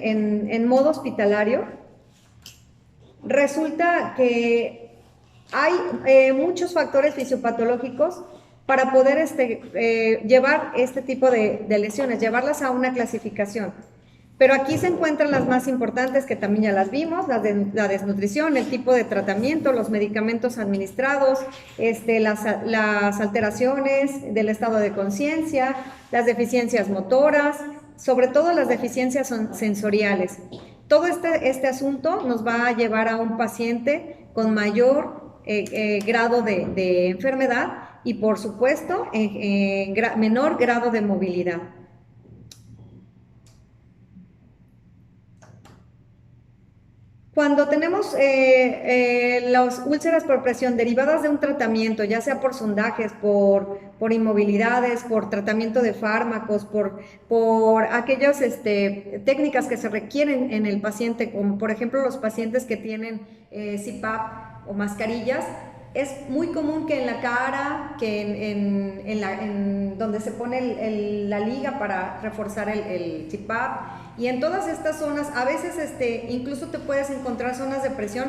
en modo hospitalario, resulta que hay muchos factores fisiopatológicos para poder llevar este tipo de lesiones, llevarlas a una clasificación. Pero aquí se encuentran las más importantes, que también ya las vimos: la desnutrición, el tipo de tratamiento, los medicamentos administrados, las alteraciones del estado de conciencia, las deficiencias motoras, sobre todo las deficiencias sensoriales. Todo este asunto nos va a llevar a un paciente con mayor grado de enfermedad y, por supuesto, menor grado de movilidad. Cuando tenemos las úlceras por presión derivadas de un tratamiento, ya sea por sondajes, por inmovilidades, por tratamiento de fármacos, por aquellas técnicas que se requieren en el paciente, como por ejemplo los pacientes que tienen CPAP o mascarillas, es muy común que en la cara, que en donde se pone la liga para reforzar el CPAP, y en todas estas zonas, a veces incluso te puedes encontrar zonas de presión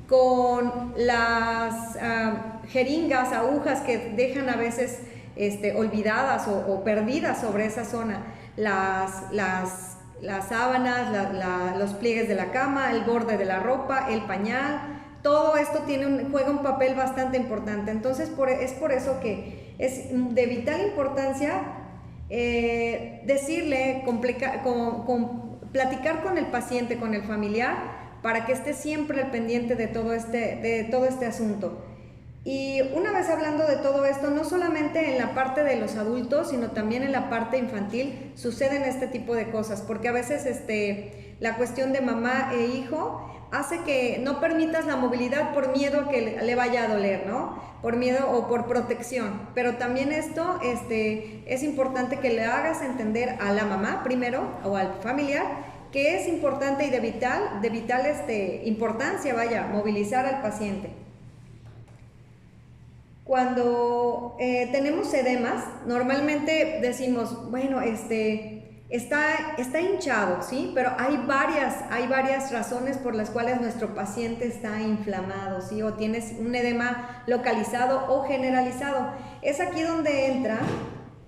con las jeringas, agujas que dejan a veces olvidadas o perdidas sobre esa zona, las sábanas, los pliegues de la cama, el borde de la ropa, el pañal. Todo esto juega un papel bastante importante. Entonces es por eso que es de vital importancia decirle, platicar con el paciente, con el familiar, para que esté siempre al pendiente de todo este asunto. Y una vez hablando de todo esto, no solamente en la parte de los adultos, sino también en la parte infantil suceden este tipo de cosas, porque a veces la cuestión de mamá e hijo hace que no permitas la movilidad por miedo a que le vaya a doler, ¿no? Por miedo o por protección. Pero también esto es importante que le hagas entender a la mamá primero o al familiar que es importante y de vital importancia, movilizar al paciente. Cuando tenemos edemas, normalmente decimos, bueno, está hinchado, ¿sí? Pero hay varias razones por las cuales nuestro paciente está inflamado, ¿sí? O tienes un edema localizado o generalizado. Es aquí donde entra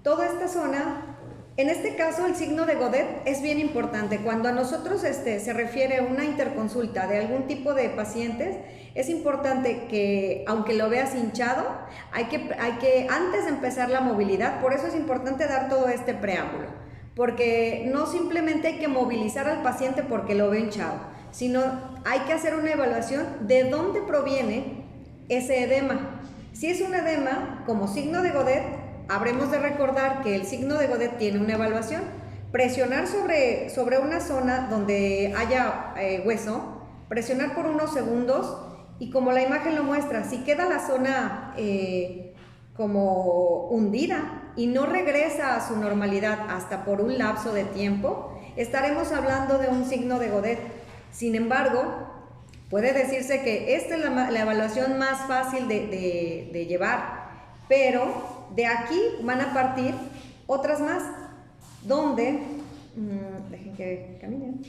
toda esta zona. En este caso, el signo de Godet es bien importante. Cuando a nosotros se refiere a una interconsulta de algún tipo de pacientes, es importante que, aunque lo veas hinchado, hay que antes de empezar la movilidad, por eso es importante dar todo este preámbulo, porque no simplemente hay que movilizar al paciente porque lo ve hinchado, sino hay que hacer una evaluación de dónde proviene ese edema. Si es un edema como signo de Godet, habremos de recordar que el signo de Godet tiene una evaluación: presionar sobre una zona donde haya hueso, presionar por unos segundos, y como la imagen lo muestra, si queda la zona como hundida y no regresa a su normalidad hasta por un lapso de tiempo, estaremos hablando de un signo de Godet. Sin embargo, puede decirse que esta es la evaluación más fácil de llevar, pero de aquí van a partir otras más, donde, dejen que caminen,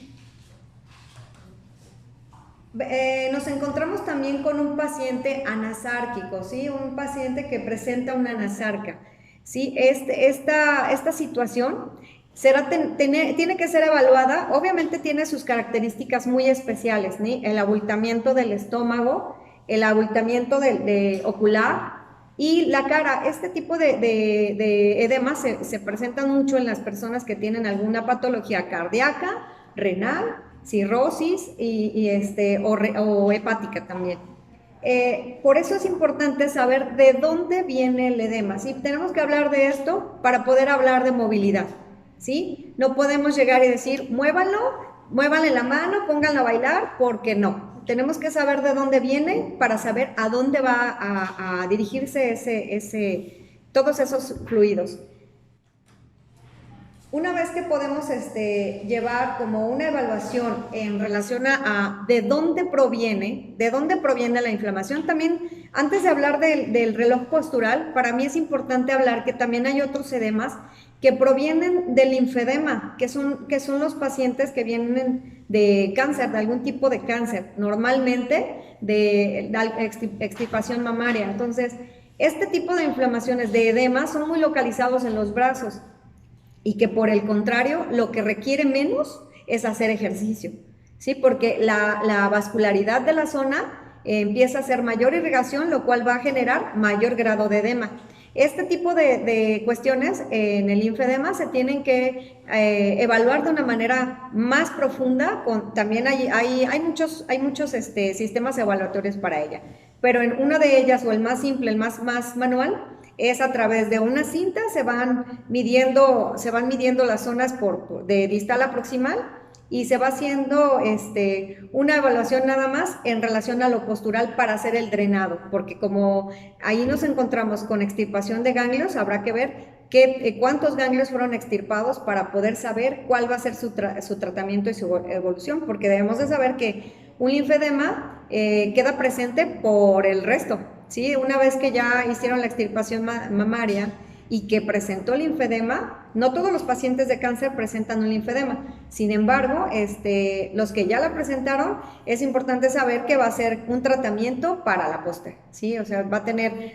nos encontramos también con un paciente anasárquico, ¿sí? Un paciente que presenta una anasarca, ¿sí? Esta situación tiene que ser evaluada. Obviamente tiene sus características muy especiales, ¿sí? El abultamiento del estómago, el abultamiento ocular y la cara. Este tipo de edemas se presentan mucho en las personas que tienen alguna patología cardíaca, renal, cirrosis o hepática también. Por eso es importante saber de dónde viene el edema, ¿sí? Tenemos que hablar de esto para poder hablar de movilidad, ¿sí? No podemos llegar y decir, muévanle la mano, pónganlo a bailar, porque no. Tenemos que saber de dónde viene para saber a dónde va a dirigirse todos esos fluidos. una vez que podemos llevar como una evaluación en relación a de dónde proviene la inflamación, también antes de hablar del reloj postural, para mí es importante hablar que también hay otros edemas que provienen del linfedema, que son los pacientes que vienen de cáncer, de algún tipo de cáncer, normalmente de extirpación mamaria. Entonces, este tipo de inflamaciones de edema son muy localizados en los brazos y que por el contrario lo que requiere menos es hacer ejercicio, ¿sí? Porque la vascularidad de la zona empieza a hacer mayor irrigación, lo cual va a generar mayor grado de edema. Este tipo de cuestiones en el linfedema se tienen que evaluar de una manera más profunda, también hay muchos sistemas evaluatorios para ella, pero en una de ellas, o el más simple, el más manual, es a través de una cinta, se van midiendo las zonas de distal a proximal, y se va haciendo una evaluación nada más en relación a lo postural para hacer el drenado, porque como ahí nos encontramos con extirpación de ganglios, habrá que ver cuántos ganglios fueron extirpados para poder saber cuál va a ser su tratamiento y su evolución, porque debemos de saber que un linfedema queda presente por el resto, ¿sí? Una vez que ya hicieron la extirpación mamaria y que presentó el linfedema, no todos los pacientes de cáncer presentan un linfedema. Sin embargo, los que ya la presentaron, es importante saber que va a ser un tratamiento para la postre, ¿sí? O sea,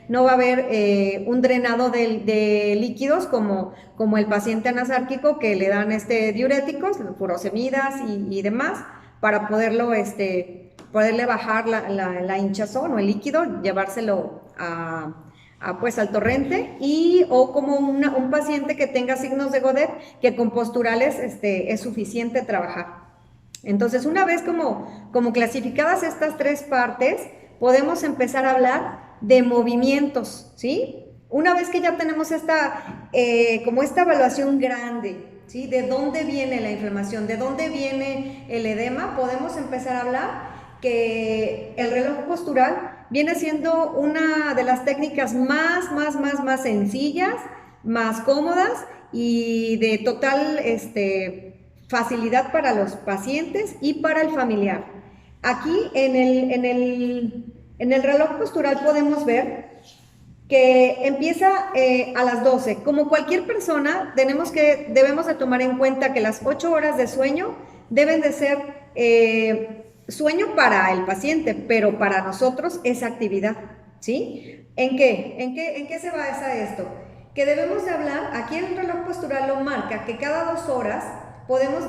no va a haber un drenado de líquidos como el paciente anasárquico, que le dan diuréticos, furosemidas y demás, para poderle bajar la hinchazón o el líquido, llevárselo al torrente, o como un paciente que tenga signos de Godet, que con posturales es suficiente trabajar. Entonces, una vez como clasificadas estas tres partes, podemos empezar a hablar de movimientos, ¿sí? Una vez que ya tenemos esta evaluación grande, ¿sí? De dónde viene la inflamación, de dónde viene el edema, podemos empezar a hablar que el reloj postural viene siendo una de las técnicas más sencillas, más cómodas y de total facilidad para los pacientes y para el familiar. Aquí en el reloj postural podemos ver que empieza a las 12. Como cualquier persona, debemos de tomar en cuenta que las 8 horas de sueño deben de ser sueño para el paciente, pero para nosotros es actividad, ¿sí? ¿En qué se basa esto? Que debemos de hablar, aquí el reloj postural lo marca, que cada 2 horas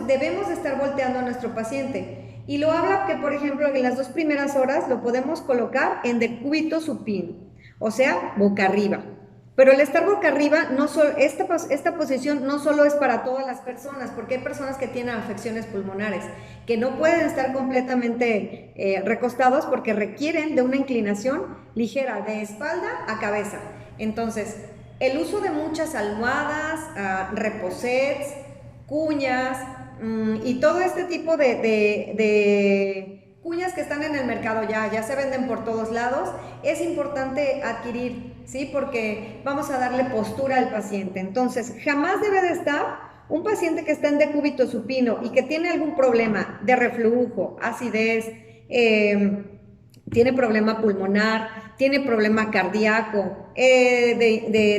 debemos de estar volteando a nuestro paciente, y lo habla que, por ejemplo, en las 2 primeras horas lo podemos colocar en decúbito supino, o sea, boca arriba. Pero el estar boca arriba, esta posición no solo es para todas las personas, porque hay personas que tienen afecciones pulmonares, que no pueden estar completamente recostados porque requieren de una inclinación ligera de espalda a cabeza. Entonces, el uso de muchas almohadas, reposets, cuñas y todo este tipo de cuñas que están en el mercado ya se venden por todos lados, es importante adquirir, ¿sí? Porque vamos a darle postura al paciente. Entonces, jamás debe de estar un paciente que está en decúbito supino y que tiene algún problema de reflujo, acidez, tiene problema pulmonar, tiene problema cardíaco,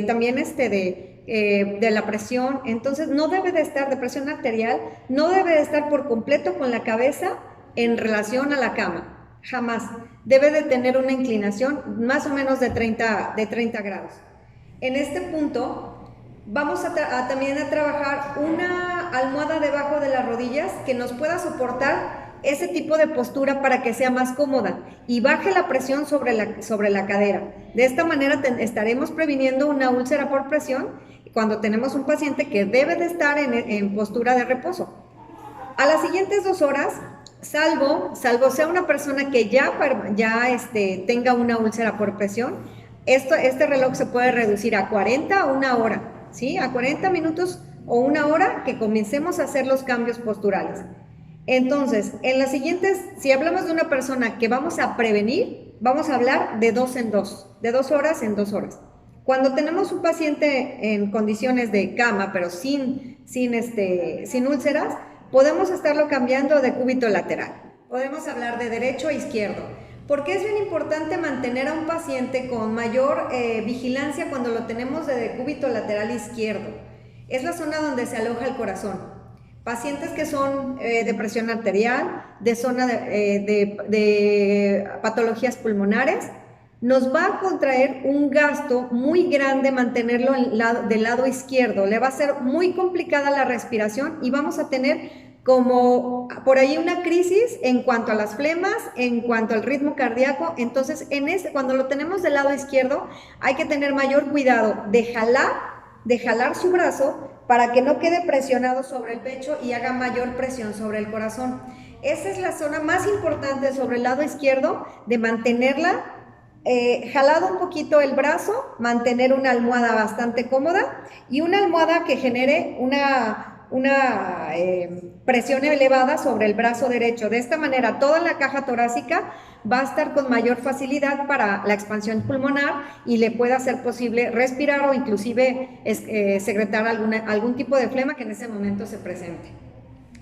también de la presión. Entonces, no debe de estar de presión arterial, no debe de estar por completo con la cabeza en relación a la cama, jamás. Debe de tener una inclinación más o menos de 30 grados. En este punto vamos también a trabajar una almohada debajo de las rodillas que nos pueda soportar ese tipo de postura para que sea más cómoda y baje la presión sobre la cadera. De esta manera estaremos previniendo una úlcera por presión cuando tenemos un paciente que debe de estar en postura de reposo. A las siguientes 2 horas, salvo sea una persona que ya tenga una úlcera por presión, este reloj se puede reducir a 40 a 1 hora, ¿sí? A 40 minutos o 1 hora que comencemos a hacer los cambios posturales. Entonces, en las siguientes, si hablamos de una persona que vamos a prevenir, vamos a hablar de 2 en 2, de 2 horas en 2 horas. Cuando tenemos un paciente en condiciones de cama, pero sin úlceras, podemos estarlo cambiando de cúbito lateral. Podemos hablar de derecho a izquierdo. Porque es bien importante mantener a un paciente con mayor vigilancia cuando lo tenemos de decúbito lateral izquierdo. Es la zona donde se aloja el corazón. Pacientes que son de presión arterial, de zona de patologías pulmonares, nos va a contraer un gasto muy grande mantenerlo del lado izquierdo. Le va a ser muy complicada la respiración y vamos a tener como por ahí una crisis en cuanto a las flemas, en cuanto al ritmo cardíaco. Entonces, cuando lo tenemos del lado izquierdo, hay que tener mayor cuidado de jalar su brazo para que no quede presionado sobre el pecho y haga mayor presión sobre el corazón. Esa es la zona más importante sobre el lado izquierdo, de mantenerla jalado un poquito el brazo, mantener una almohada bastante cómoda y una almohada que genere una presión elevada sobre el brazo derecho. De esta manera toda la caja torácica va a estar con mayor facilidad para la expansión pulmonar y le pueda ser posible respirar o inclusive secretar algún tipo de flema que en ese momento se presente.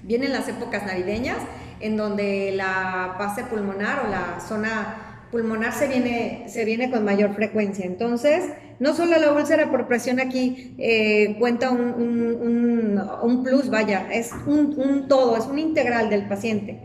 Vienen las épocas navideñas en donde la base pulmonar o la zona pulmonar se viene con mayor frecuencia. Entonces, no solo la úlcera por presión aquí cuenta un plus, vaya, es un todo, es un integral del paciente.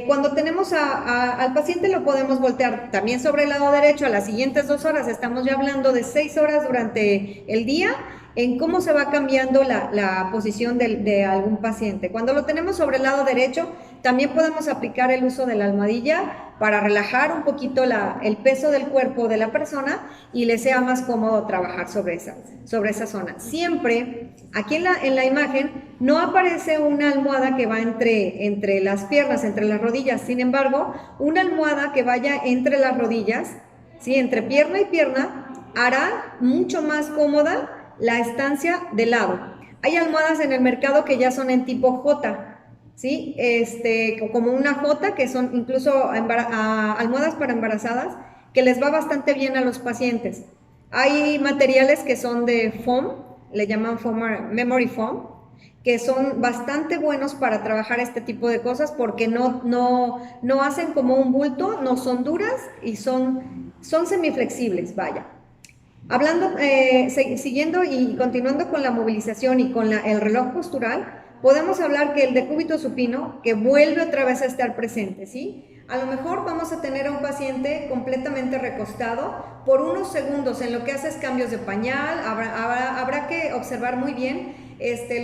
Cuando tenemos al paciente lo podemos voltear también sobre el lado derecho a las siguientes 2 horas. Estamos ya hablando de 6 horas durante el día en cómo se va cambiando la posición de algún paciente. Cuando lo tenemos sobre el lado derecho, también podemos aplicar el uso de la almohadilla para relajar un poquito el peso del cuerpo de la persona y le sea más cómodo trabajar sobre esa zona. Siempre, aquí en la imagen, no aparece una almohada que va entre las piernas, entre las rodillas. Sin embargo, una almohada que vaya entre las rodillas, ¿sí? Entre pierna y pierna, hará mucho más cómoda la estancia de lado. Hay almohadas en el mercado que ya son en tipo J, ¿sí? Como una J, que son incluso almohadas para embarazadas, que les va bastante bien a los pacientes. Hay materiales que son de foam, le llaman memory foam, que son bastante buenos para trabajar este tipo de cosas porque no hacen como un bulto, no son duras y son semiflexibles, vaya. Hablando, siguiendo y continuando con la movilización y con el reloj postural, podemos hablar que el decúbito supino, que vuelve otra vez a estar presente, ¿sí? A lo mejor vamos a tener a un paciente completamente recostado por unos segundos en lo que hace es cambios de pañal. Habrá que observar muy bien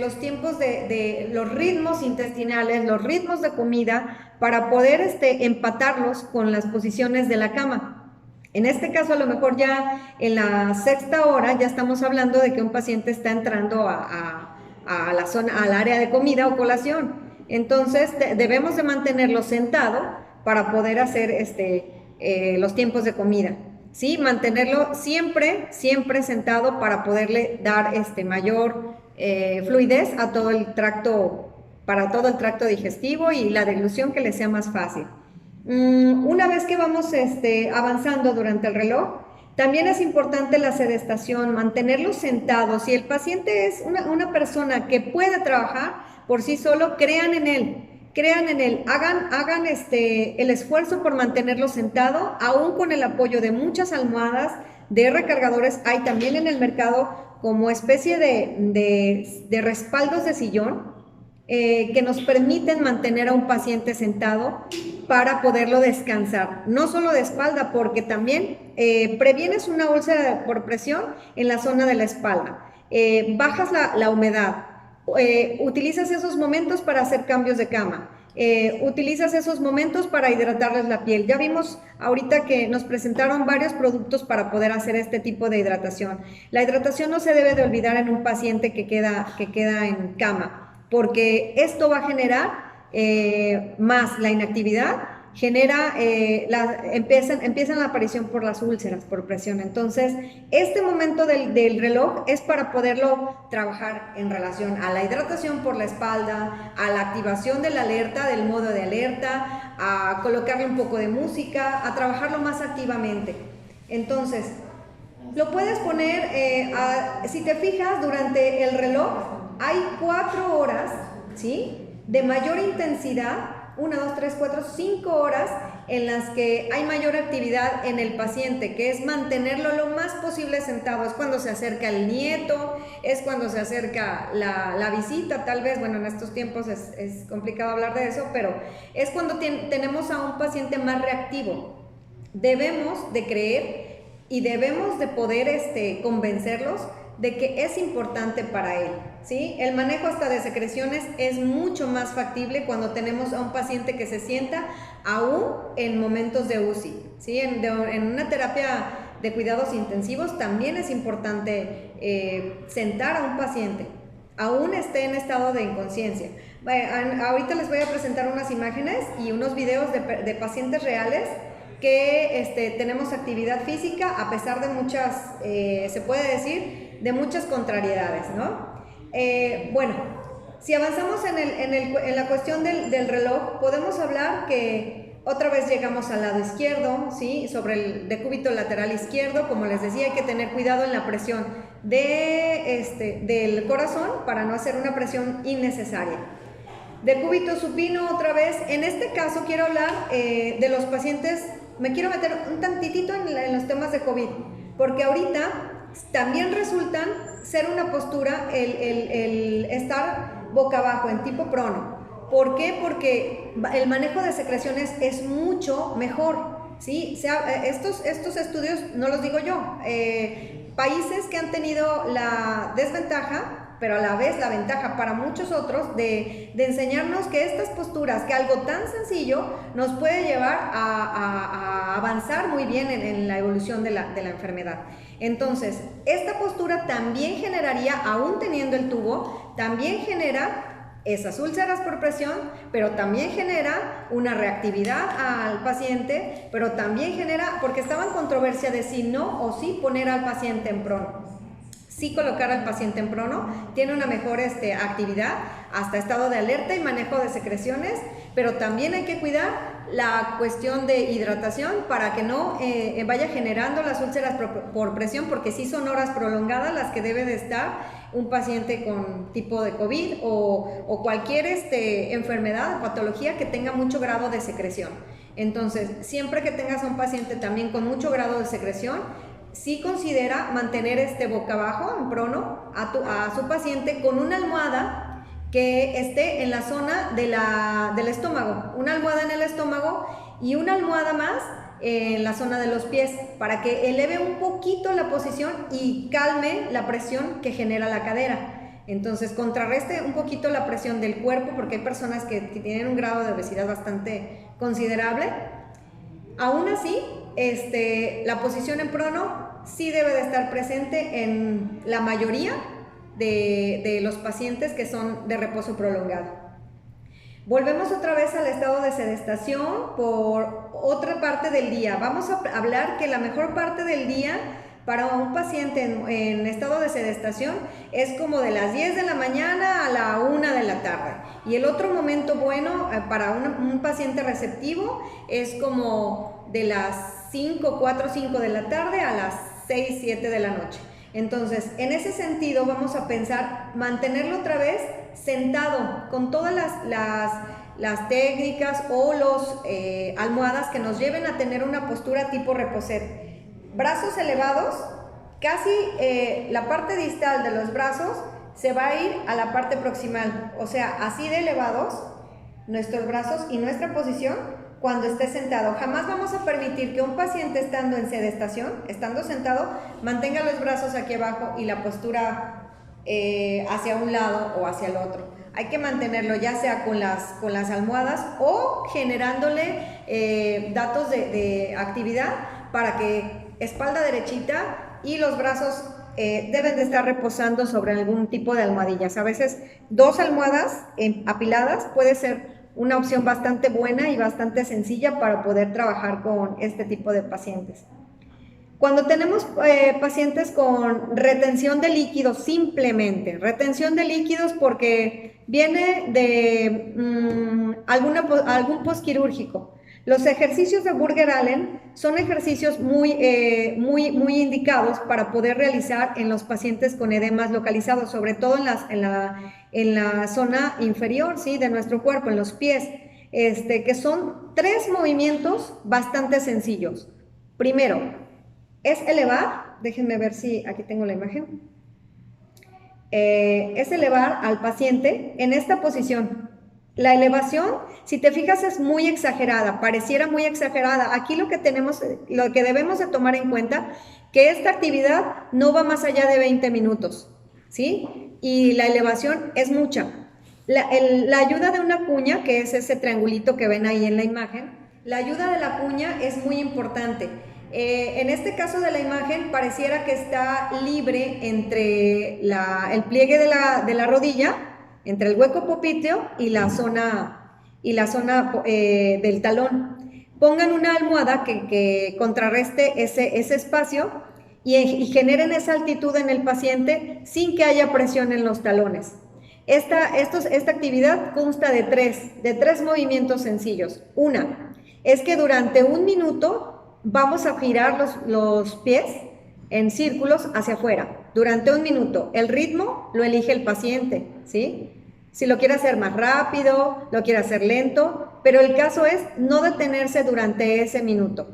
los tiempos de los ritmos intestinales, los ritmos de comida, para poder empatarlos con las posiciones de la cama. En este caso, a lo mejor ya en la 6ª hora ya estamos hablando de que un paciente está entrando al área de comida o colación. Entonces, debemos de mantenerlo sentado para poder hacer los tiempos de comida. ¿Sí? Mantenerlo siempre sentado para poderle dar mayor fluidez a todo el tracto, para todo el tracto digestivo y la deglución que le sea más fácil. Una vez que vamos avanzando durante el reloj, también es importante la sedestación, mantenerlo sentado. Si el paciente es una persona que puede trabajar por sí solo, crean en él, hagan el esfuerzo por mantenerlo sentado, aún con el apoyo de muchas almohadas, de recargadores. Hay también en el mercado como especie de respaldos de sillón, que nos permiten mantener a un paciente sentado para poderlo descansar, no solo de espalda, porque también previenes una úlcera por presión en la zona de la espalda, bajas la humedad, utilizas esos momentos para hacer cambios de cama, utilizas esos momentos para hidratarles la piel. Ya vimos ahorita que nos presentaron varios productos para poder hacer este tipo de hidratación. La hidratación no se debe de olvidar en un paciente que queda en cama, porque esto va a generar más la inactividad, empiezan la aparición por las úlceras, por presión. Entonces, este momento del reloj es para poderlo trabajar en relación a la hidratación por la espalda, a la activación de la alerta, del modo de alerta, a colocarle un poco de música, a trabajarlo más activamente. Entonces, Lo puedes poner, si te fijas, durante el reloj hay 4 horas, ¿sí? De mayor intensidad, 1, 2, 3, 4, 5 horas en las que hay mayor actividad en el paciente, que es mantenerlo lo más posible sentado. Es cuando se acerca el nieto, es cuando se acerca la visita, tal vez, bueno, en estos tiempos es complicado hablar de eso, pero es cuando tenemos a un paciente más reactivo. Debemos de creer y debemos de poder convencerlos de que es importante para él, ¿sí? El manejo hasta de secreciones es mucho más factible cuando tenemos a un paciente que se sienta aún en momentos de UCI, ¿sí? En una terapia de cuidados intensivos también es importante sentar a un paciente, aún esté en estado de inconsciencia. Ahorita les voy a presentar unas imágenes y unos videos de pacientes reales que tenemos actividad física a pesar de muchas, se puede decir, de muchas contrariedades, ¿no? Bueno, si avanzamos en la cuestión del reloj, podemos hablar que otra vez llegamos al lado izquierdo, ¿sí? Sobre el decúbito lateral izquierdo, como les decía, hay que tener cuidado en la presión del corazón para no hacer una presión innecesaria. Decúbito supino otra vez. En este caso quiero hablar de los pacientes, me quiero meter un tantitito en los temas de COVID, porque ahorita también resultan ser una postura el estar boca abajo en tipo prono. ¿Por qué? Porque el manejo de secreciones es mucho mejor, ¿sí? Estos estudios no los digo yo, países que han tenido la desventaja, pero a la vez la ventaja para muchos otros de enseñarnos que estas posturas, que algo tan sencillo nos puede llevar a avanzar muy bien en la evolución de la enfermedad. Entonces, esta postura también generaría, aún teniendo el tubo, también genera esas úlceras por presión, pero también genera una reactividad al paciente, pero también genera, porque estaba en controversia de si no o sí poner al paciente en prono. Sí colocar al paciente en prono, tiene una mejor actividad, hasta estado de alerta y manejo de secreciones, pero también hay que cuidar la cuestión de hidratación para que no vaya generando las úlceras por presión, porque sí son horas prolongadas las que debe de estar un paciente con tipo de COVID o cualquier enfermedad o patología que tenga mucho grado de secreción. Entonces, siempre que tengas a un paciente también con mucho grado de secreción, sí considera mantener boca abajo, en prono, a su paciente con una almohada que esté en la zona del estómago, una almohada en el estómago y una almohada más en la zona de los pies, para que eleve un poquito la posición y calme la presión que genera la cadera. Entonces, contrarreste un poquito la presión del cuerpo, porque hay personas que tienen un grado de obesidad bastante considerable. Aún así, la posición en prono sí debe de estar presente en la mayoría de los pacientes que son de reposo prolongado. Volvemos otra vez al estado de sedestación por otra parte del día. Vamos a hablar que la mejor parte del día para un paciente en estado de sedestación es como de las 10 de la mañana a la 1 de la tarde. Y el otro momento bueno para un paciente receptivo es como de las 4 o 5 de la tarde a las 6, 7 de la noche. Entonces, en ese sentido vamos a pensar mantenerlo otra vez sentado con todas las técnicas o los almohadas que nos lleven a tener una postura tipo reposet. Brazos elevados, casi la parte distal de los brazos se va a ir a la parte proximal, o sea, así de elevados nuestros brazos y nuestra posición cuando esté sentado. Jamás vamos a permitir que un paciente estando en sedestación, estando sentado, mantenga los brazos aquí abajo y la postura hacia un lado o hacia el otro. Hay que mantenerlo ya sea con las almohadas o generándole datos de actividad para que espalda derechita y los brazos deben de estar reposando sobre algún tipo de almohadillas. A veces 2 almohadas apiladas puede ser una opción bastante buena y bastante sencilla para poder trabajar con este tipo de pacientes. Cuando tenemos pacientes con retención de líquidos, simplemente retención de líquidos porque viene de algún postquirúrgico, Los ejercicios de Burger Allen son ejercicios muy indicados para poder realizar en los pacientes con edemas localizados, sobre todo en la zona inferior, ¿sí?, de nuestro cuerpo, en los pies, que son 3 movimientos bastante sencillos. Primero, es elevar, déjenme ver si aquí tengo la imagen, es elevar al paciente en esta posición. La elevación, si te fijas, es muy exagerada, pareciera muy exagerada. Aquí lo que debemos de tomar en cuenta, que esta actividad no va más allá de 20 minutos, ¿sí? Y la elevación es mucha. La ayuda de una cuña, que es ese triangulito que ven ahí en la imagen, la ayuda de la cuña es muy importante. En este caso de la imagen pareciera que está libre entre el pliegue de la rodilla, entre el hueco popliteo y la zona del talón. Pongan una almohada que contrarreste ese espacio y generen esa altitud en el paciente sin que haya presión en los talones. Esta actividad consta de tres movimientos sencillos. Una es que durante 1 minuto vamos a girar los pies en círculos hacia afuera, durante 1 minuto. El ritmo lo elige el paciente, ¿sí? Si lo quiere hacer más rápido, lo quiere hacer lento, pero el caso es no detenerse durante ese minuto.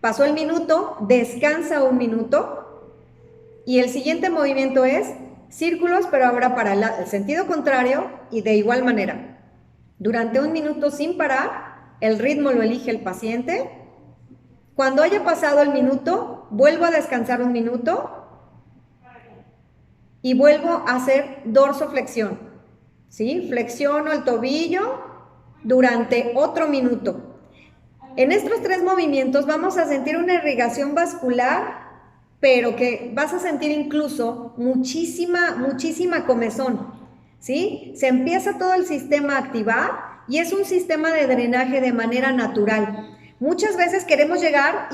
Pasó el minuto, descansa 1 minuto y el siguiente movimiento es círculos, pero ahora para el sentido contrario y de igual manera. Durante 1 minuto sin parar, el ritmo lo elige el paciente. Cuando haya pasado el minuto, vuelvo a descansar 1 minuto y vuelvo a hacer dorsoflexión, ¿sí? Flexiono el tobillo durante otro minuto. En estos 3 movimientos vamos a sentir una irrigación vascular, pero que vas a sentir incluso muchísima comezón, ¿sí? Se empieza todo el sistema a activar y es un sistema de drenaje de manera natural. Muchas veces queremos llegar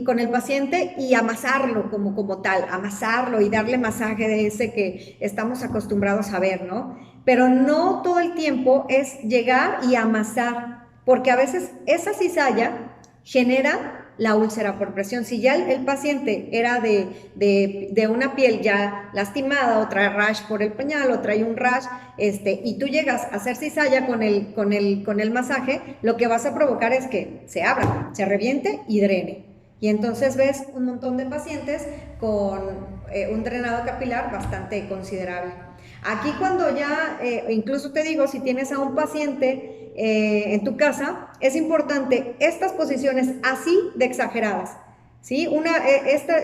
con el paciente y amasarlo como tal, amasarlo y darle masaje de ese que estamos acostumbrados a ver, ¿no? Pero no todo el tiempo es llegar y amasar, porque a veces esa cizalla genera la úlcera por presión. Si ya el paciente era de una piel ya lastimada o trae rash por el pañal o trae un rash, y tú llegas a hacer cizalla con el masaje, lo que vas a provocar es que se abra, se reviente y drene. Y entonces ves un montón de pacientes con un drenado capilar bastante considerable. Aquí cuando ya, incluso te digo, si tienes a un paciente en tu casa, es importante estas posiciones así de exageradas, ¿sí?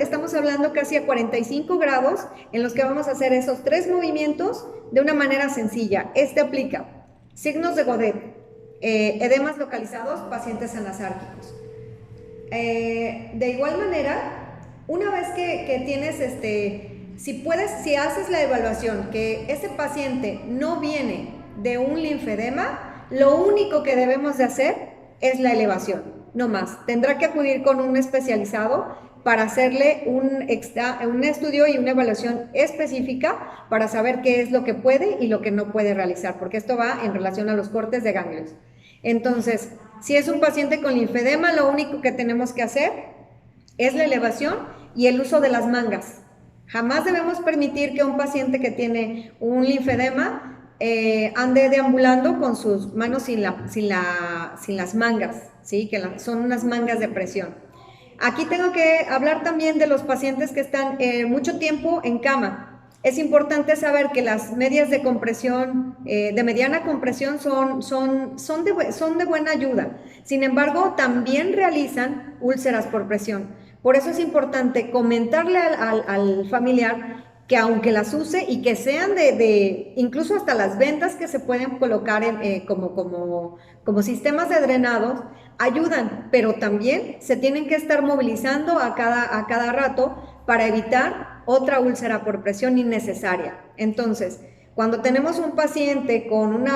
Estamos hablando casi a 45 grados en los que vamos a hacer esos 3 movimientos de una manera sencilla. Aplica signos de Godet, edemas localizados, pacientes anasárquicos. De igual manera, una vez que tienes si haces la evaluación que ese paciente no viene de un linfedema, lo único que debemos de hacer es la elevación, no más. Tendrá que acudir con un especializado para hacerle un estudio y una evaluación específica para saber qué es lo que puede y lo que no puede realizar, porque esto va en relación a los cortes de ganglios. Entonces, si es un paciente con linfedema, lo único que tenemos que hacer es la elevación y el uso de las mangas. Jamás debemos permitir que un paciente que tiene un linfedema ande deambulando con sus manos sin las mangas, ¿sí? Que son unas mangas de presión. Aquí tengo que hablar también de los pacientes que están mucho tiempo en cama. Es importante saber que las medias de compresión, de mediana compresión, son de buena ayuda. Sin embargo, también realizan úlceras por presión. Por eso es importante comentarle al familiar que aunque las use y que sean incluso hasta las vendas que se pueden colocar como sistemas de drenados, ayudan, pero también se tienen que estar movilizando a cada rato para evitar otra úlcera por presión innecesaria. Entonces, cuando tenemos un paciente con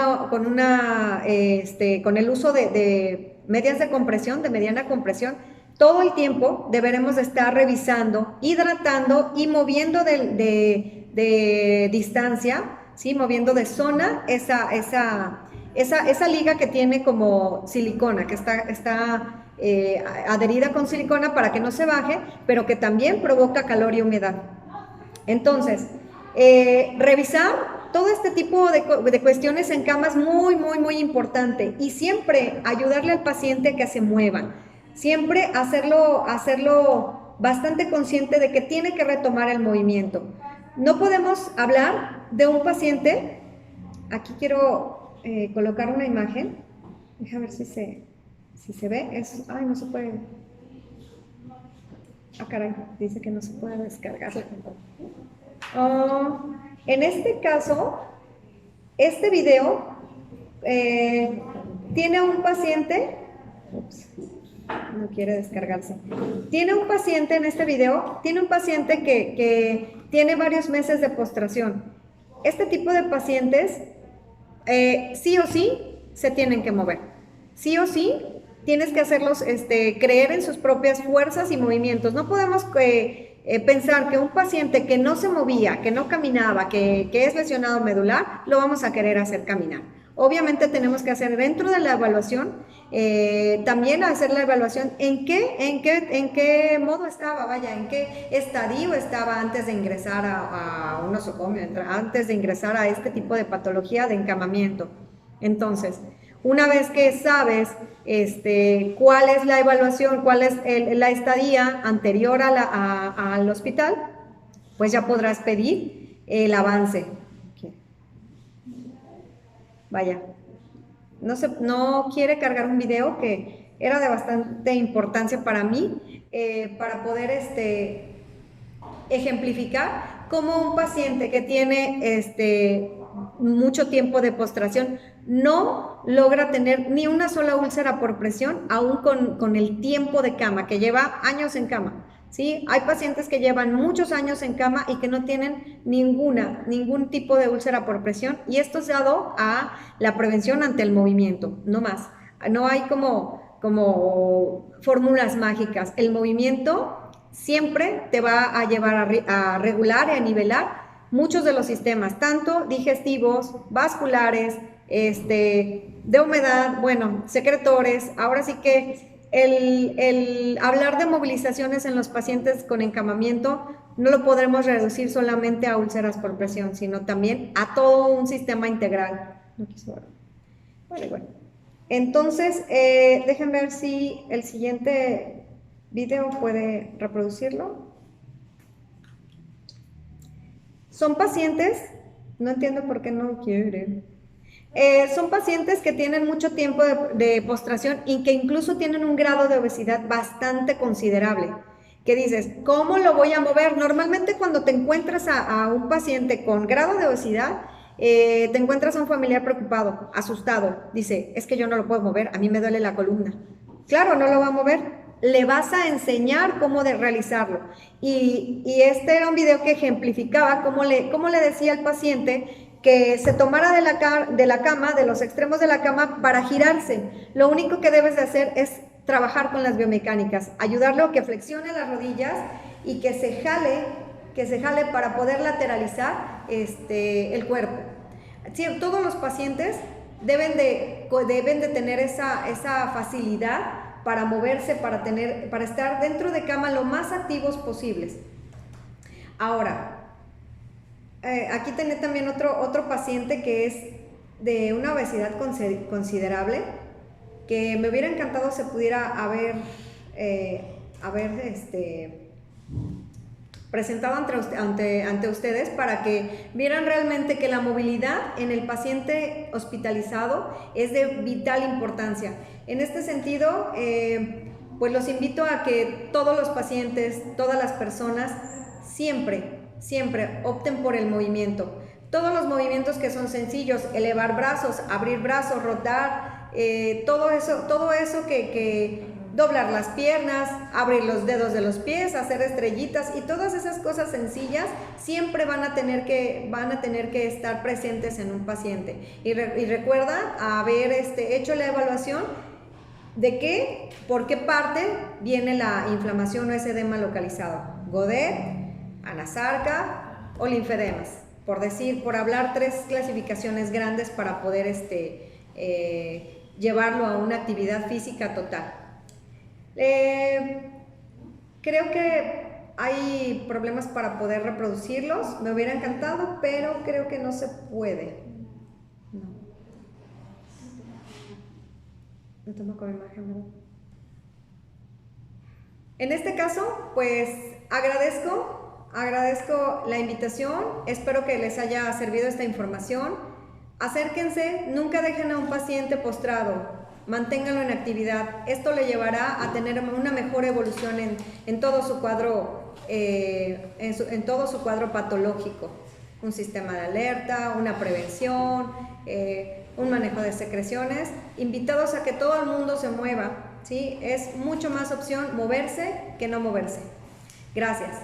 el uso de medias de compresión, de mediana compresión, todo el tiempo deberemos de estar revisando, hidratando y moviendo de distancia, ¿sí? Moviendo de zona esa liga que tiene como silicona, que está adherida con silicona para que no se baje, pero que también provoca calor y humedad. Entonces, revisar todo este tipo de cuestiones en cama es muy, muy, muy importante, y siempre ayudarle al paciente a que se mueva, siempre hacerlo bastante consciente de que tiene que retomar el movimiento. No podemos hablar de un paciente, aquí quiero colocar una imagen, déjame ver si se ve, ay, no se puede, caray, dice que no se puede descargar. En este caso, este video tiene un paciente, no quiere descargarse, tiene un paciente en este video, tiene un paciente que tiene varios meses de postración. Este tipo de pacientes sí o sí se tienen que mover, sí o sí tienes que hacerlos creer en sus propias fuerzas y movimientos. No podemos pensar que un paciente que no se movía, que no caminaba, que es lesionado medular, lo vamos a querer hacer caminar. Obviamente tenemos que hacer dentro de la evaluación, también hacer la evaluación en qué modo estaba, vaya, en qué estadio estaba antes de ingresar a un nosocomio, antes de ingresar a este tipo de patología de encamamiento. Entonces, una vez que sabes cuál es la evaluación, cuál es la estadía anterior al hospital, pues ya podrás pedir el avance. Vaya, no quiere cargar un video que era de bastante importancia para mí, para poder ejemplificar cómo un paciente que tiene mucho tiempo de postración no logra tener ni una sola úlcera por presión, aún con el tiempo de cama, que lleva años en cama. ¿Sí? Hay pacientes que llevan muchos años en cama y que no tienen ningún tipo de úlcera por presión, y esto es dado a la prevención ante el movimiento, no más. No hay como fórmulas mágicas. El movimiento siempre te va a llevar a regular y a nivelar muchos de los sistemas, tanto digestivos, vasculares, de humedad, bueno, secretores. Ahora sí que el hablar de movilizaciones en los pacientes con encamamiento no lo podremos reducir solamente a úlceras por presión, sino también a todo un sistema integral. No quiso ver. Bueno. Entonces, déjenme ver si el siguiente video puede reproducirlo. Son pacientes, no entiendo por qué no quieren. Son pacientes que tienen mucho tiempo de postración y que incluso tienen un grado de obesidad bastante considerable. Que dices, ¿cómo lo voy a mover? Normalmente cuando te encuentras a un paciente con grado de obesidad, te encuentras a un familiar preocupado, asustado. Dice, es que yo no lo puedo mover, a mí me duele la columna. Claro, no lo va a mover. Le vas a enseñar cómo de realizarlo. Y este era un video que ejemplificaba cómo le decía al paciente que se tomara de la cama, de los extremos de la cama, para girarse. Lo único que debes de hacer es trabajar con las biomecánicas, ayudarlo a que flexione las rodillas y que se jale para poder lateralizar el cuerpo. Sí, todos los pacientes deben de tener esa facilidad para moverse, para estar dentro de cama lo más activos posibles. Ahora, aquí tenés también otro paciente que es de una obesidad considerable, que me hubiera encantado se pudiera haber presentado ante ustedes, para que vieran realmente que la movilidad en el paciente hospitalizado es de vital importancia. En este sentido, pues los invito a que todos los pacientes, todas las personas, siempre opten por el movimiento. Todos los movimientos que son sencillos, elevar brazos, abrir brazos, rotar, todo eso que doblar las piernas, abrir los dedos de los pies, hacer estrellitas, y todas esas cosas sencillas siempre van a tener que estar presentes en un paciente. Y recuerda haber hecho la evaluación de por qué parte viene la inflamación o ese edema localizado: Godet, anasarca o linfedemas, por hablar 3 clasificaciones grandes para poder llevarlo a una actividad física total. Creo que hay problemas para poder reproducirlos, me hubiera encantado, pero creo que no se puede. No tomo con imagen, ¿verdad? En este caso, pues agradezco la invitación, espero que les haya servido esta información. Acérquense, nunca dejen a un paciente postrado, manténganlo en actividad. Esto le llevará a tener una mejor evolución en todo su cuadro, en todo su cuadro patológico. Un sistema de alerta, una prevención, un manejo de secreciones. Invitados a que todo el mundo se mueva, ¿sí? Es mucho más opción moverse que no moverse. Gracias.